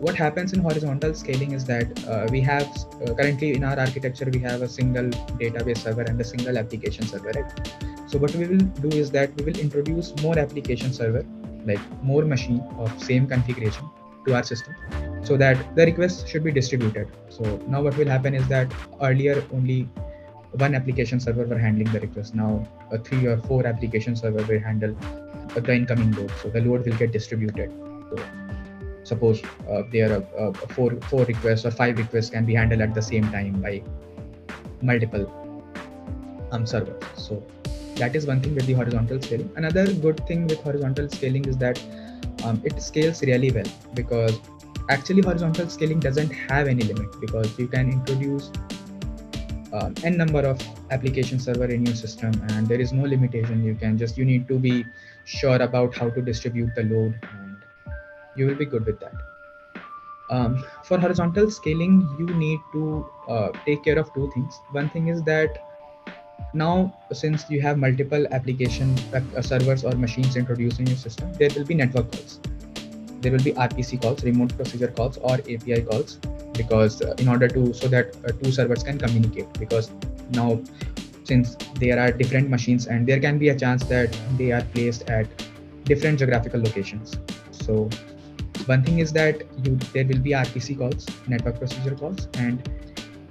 what happens in horizontal scaling is that we have currently in our architecture we have a single database server and a single application server, right? So what we will do is that we will introduce more application server, like more machine of same configuration to our system, so that the requests should be distributed. So now what will happen is that earlier only one application server were handling the request. Now 3 or 4 application server will handle the incoming load. So the load will get distributed. So suppose there are four requests or 5 requests can be handled at the same time by multiple servers. So that is one thing with the horizontal scaling. Another good thing with horizontal scaling is that it scales really well, because actually horizontal scaling doesn't have any limit, because you can introduce n number of application server in your system and there is no limitation. You need to be sure about how to distribute the load and you will be good with that. For horizontal scaling, you need to take care of 2 things. One thing is that now, since you have multiple application servers or machines introduced in your system, there will be network calls. There will be RPC calls, remote procedure calls, or API calls, because in order to so that 2 servers can communicate. Because now, since there are different machines and there can be a chance that they are placed at different geographical locations. So one thing is that there will be RPC calls, network procedure calls, and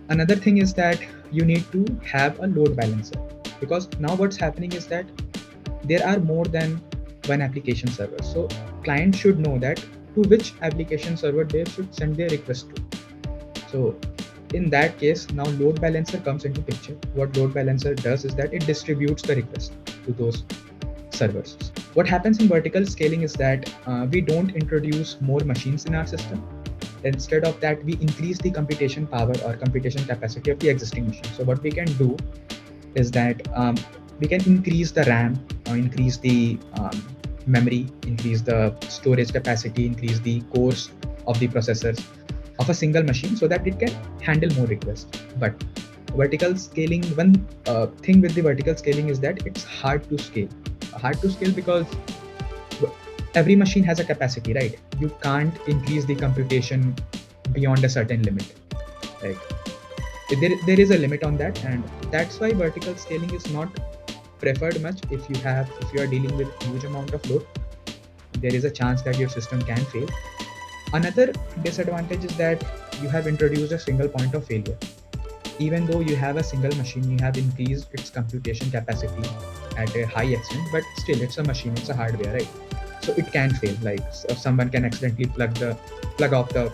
another thing is that you need to have a load balancer, because now what's happening is that there are more than one application server. So client should know that to which application server they should send their request to. So in that case, now load balancer comes into picture. What load balancer does is that it distributes the request to those servers. What happens in vertical scaling is that we don't introduce more machines in our system. Instead of that, we increase the computation power or computation capacity of the existing machine. So what we can do is that we can increase the RAM, increase the memory, increase the storage capacity, increase the cores of the processors of a single machine, so that it can handle more requests. But vertical scaling, one thing with the vertical scaling is that it's hard to scale. Because every machine has a capacity, right? You can't increase the computation beyond a certain limit. Like there is a limit on that, and that's why vertical scaling is not preferred much. If you are dealing with huge amount of load, there is a chance that your system can fail. Another disadvantage is that you have introduced a single point of failure. Even though you have a single machine, you have increased its computation capacity at a high extent, but still it's a machine, it's a hardware, right? So it can fail. Like someone can accidentally plug off the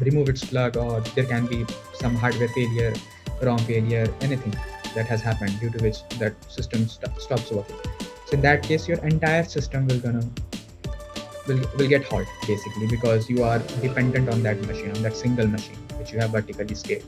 remove its plug, or there can be some hardware failure, ROM failure, anything that has happened due to which that system stops working. So in that case, your entire system will get halt, basically, because you are dependent on that machine, on that single machine which you have vertically scaled.